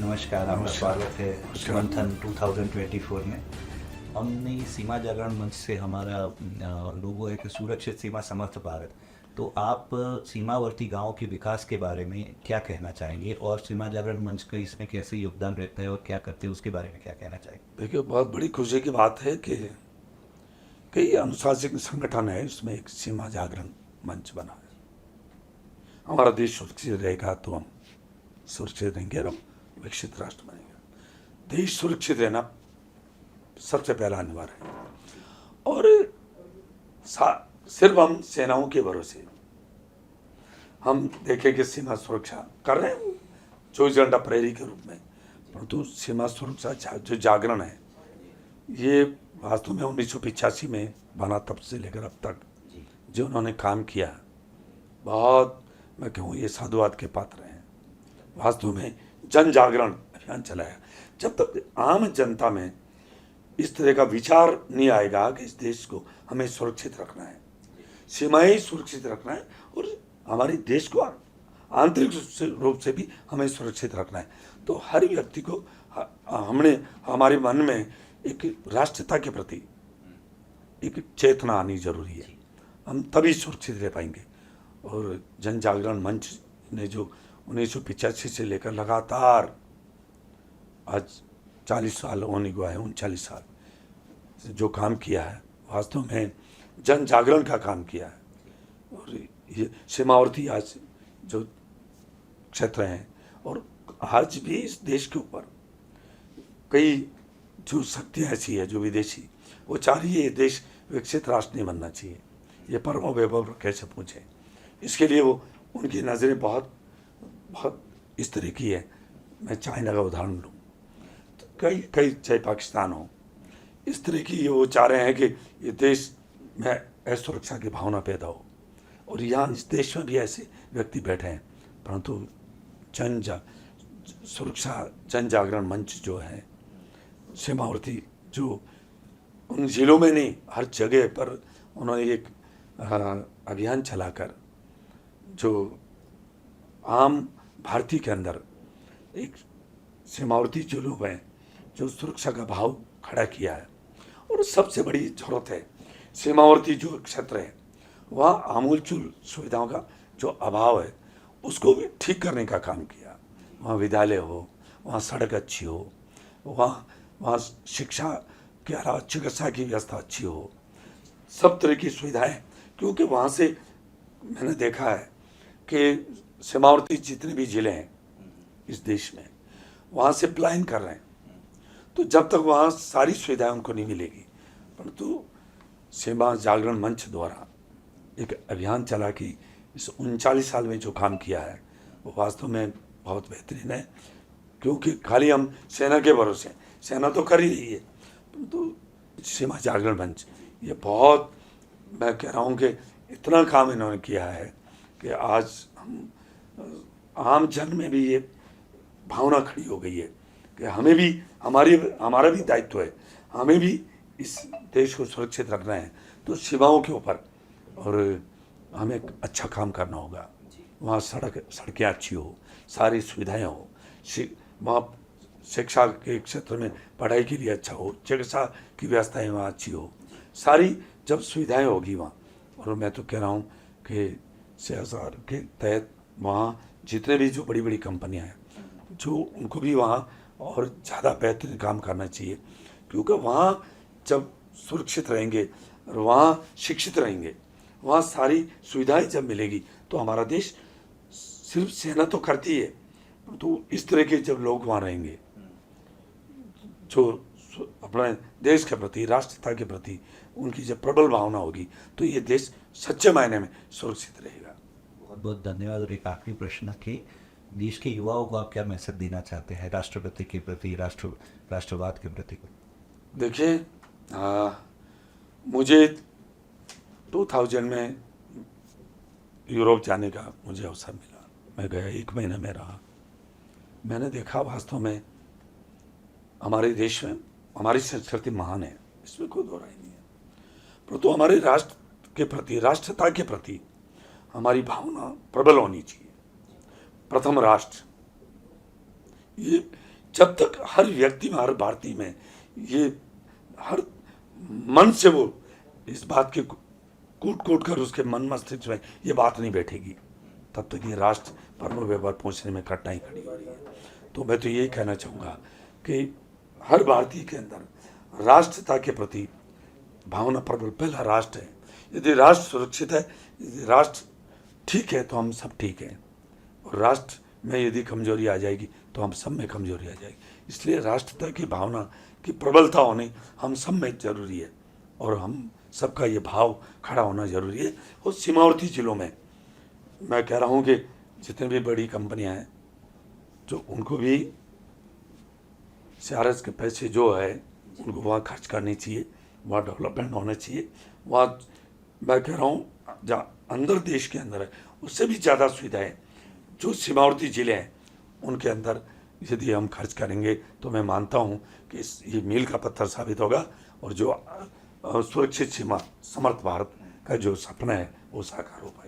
नमस्कार, आपका स्वागत है मंथन 2024 में। हमने सीमा जागरण मंच से हमारा लोगो है कि सुरक्षित सीमा समर्थ भारत। तो आप सीमावर्ती गांवों के विकास के बारे में क्या कहना चाहेंगे और सीमा जागरण मंच का इसमें कैसे योगदान रहता है और क्या करते हैं उसके बारे में क्या कहना चाहेंगे? देखिए, बहुत बड़ी खुशी की बात है कि कई अनुशासित संगठन है, उसमें एक सीमा जागरण मंच बना है। हमारा देश सुरक्षित रहेगा तो हम सुरक्षित रहेंगे और हम विकसित राष्ट्र बनेंगे। देश सुरक्षित रहना सबसे पहला अनिवार्य है और सिर्फ हम सेनाओं के भरोसे हम देखें कि सीमा सुरक्षा कर रहे हैं 24 घंटा प्रहरी के रूप में, परंतु सीमा सुरक्षा जो जागरण है ये वास्तव में 1985 में बना, तब से लेकर अब तक जो उन्होंने काम किया बहुत, मैं कहूँ ये साधुवाद के पात्र हैं। वास्तव में जन जागरण अभियान चलाया। जब तक आम जनता में इस तरह का विचार नहीं आएगा कि इस देश को हमें सुरक्षित रखना है, सीमाएं सुरक्षित रखना है और हमारे देश को आंतरिक रूप से भी हमें सुरक्षित रखना है, तो हर व्यक्ति को हमारे मन में एक राष्ट्रीयता के प्रति एक चेतना आनी जरूरी है। हम तभी सुरक्षित रह पाएंगे। और जन जागरण मंच ने जो 1985 से लेकर लगातार आज 40 साल होने को है, 39 साल जो काम किया है, वास्तव में जन जागरण का काम किया है। और ये सीमावर्ती आज जो क्षेत्र हैं और आज भी इस देश के ऊपर कई जो शक्तियाँ ऐसी है जो विदेशी, वो चाह रही है ये देश विकसित राष्ट्र नहीं बनना चाहिए, ये परमो वैभव कैसे पूछे। इसके लिए वो उनकी नज़रें बहुत बहुत इस तरह की है। मैं चाइना का उदाहरण लूँ तो कई चाहे पाकिस्तान हो, इस तरह की वो चाह रहे हैं कि ये देश में असुरक्षा की भावना पैदा हो और यहाँ इस देश में भी ऐसे व्यक्ति बैठे हैं, परंतु जन जागरण मंच जो है सीमावर्ती, जो उन जिलों में नहीं हर जगह पर उन्होंने एक अभियान चलाकर जो आम भारतीय के अंदर एक सीमावर्ती जो लोग हैं जो सुरक्षा का भाव खड़ा किया है। और सबसे बड़ी जरूरत है सीमावर्ती जो क्षेत्र है वहाँ आमूलचूल सुविधाओं का जो अभाव है उसको भी ठीक करने का काम किया। वहाँ विद्यालय हो, वहाँ सड़क अच्छी हो, वहाँ शिक्षा के अलावा चिकित्सा की व्यवस्था अच्छी हो, सब तरह की सुविधाएं। क्योंकि वहाँ से मैंने देखा है कि सीमावर्ती जितने भी जिले हैं इस देश में वहाँ से पलायन कर रहे हैं, तो जब तक वहाँ सारी सुविधाएं उनको नहीं मिलेगी, परंतु सीमा जागरण मंच द्वारा एक अभियान चला कि इस 39 साल में जो काम किया है वो वास्तव में बहुत बेहतरीन है। क्योंकि खाली हम सेना के भरोसे, सेना तो कर ही रही है, परंतु सीमा जागरण मंच ये बहुत, मैं कह रहा हूँ कि इतना काम इन्होंने किया है कि आज हम आम जन में भी ये भावना खड़ी हो गई है कि हमें भी हमारा भी दायित्व है, हमें भी इस देश को सुरक्षित रखना है, तो सीमाओं के ऊपर और हमें अच्छा काम करना होगा। वहाँ सड़कें अच्छी हो, सारी सुविधाएं हो, वहाँ शिक्षा के क्षेत्र में पढ़ाई के लिए अच्छा हो, चिकित्सा की व्यवस्थाएं वहाँ अच्छी हो, सारी जब सुविधाएं होगी वहाँ। और मैं तो कह रहा हूँ कि CSR के तहत वहाँ जितने भी जो बड़ी बड़ी कंपनियां हैं जो उनको भी वहाँ और ज़्यादा बेहतरीन काम करना चाहिए। क्योंकि वहाँ जब सुरक्षित रहेंगे और वहाँ शिक्षित रहेंगे, वहाँ सारी सुविधाएं जब मिलेगी तो हमारा देश, सिर्फ सेना तो करती है, तो इस तरह के जब लोग वहाँ रहेंगे जो अपने देश के प्रति, राष्ट्रीयता के प्रति उनकी जब प्रबल भावना होगी तो ये देश सच्चे मायने में सुरक्षित रहेगा। बहुत बहुत धन्यवाद। और एक आखिरी प्रश्न कि देश के युवाओं को आप क्या मैसेज देना चाहते हैं राष्ट्रपति के प्रति, राष्ट्रवाद के प्रति? देखिए, मुझे 2000 में यूरोप जाने का मुझे अवसर मिला। मैं गया, 1 महीने में रहा। मैंने देखा वास्तव में हमारे देश में हमारी संस्कृति महान है, इसमें कोई दो राय नहीं है, परंतु हमारे राष्ट्र के प्रति, राष्ट्रता के प्रति हमारी भावना प्रबल होनी चाहिए। प्रथम राष्ट्र ये जब तक हर व्यक्ति में, हर भारतीय में ये हर मन से वो इस बात के कूट कूट कर उसके मन मस्तिष्क में ये बात नहीं बैठेगी, तब तक ये राष्ट्र परम व्यवहार पहुँचने में कठिनाई खड़ी हो रही है। तो मैं तो यही कहना चाहूँगा कि हर भारतीय के अंदर राष्ट्रता के प्रति भावना प्रबल, पहला राष्ट्र है। यदि राष्ट्र सुरक्षित है, यदि राष्ट्र ठीक है, तो हम सब ठीक हैं। और राष्ट्र में यदि कमजोरी आ जाएगी तो हम सब में कमजोरी आ जाएगी। इसलिए राष्ट्रता की भावना की प्रबलता होनी हम सब में जरूरी है, और हम सबका ये भाव खड़ा होना जरूरी है। और सीमावर्ती जिलों में मैं कह रहा हूँ कि जितनी भी बड़ी कंपनियां हैं, जो उनको भी CRS के पैसे जो है उनको वहाँ खर्च करनी चाहिए, वहाँ डेवलपमेंट होना चाहिए। वहाँ मैं कह रहा हूँ जहाँ अंदर देश के अंदर है उससे भी ज़्यादा सुविधाएं जो सीमावर्ती ज़िले हैं उनके अंदर यदि हम खर्च करेंगे तो मैं मानता हूँ कि ये मील का पत्थर साबित होगा, और जो सुरक्षित सीमा, समर्थ भारत का जो सपना है वो साकार हो पाएगा।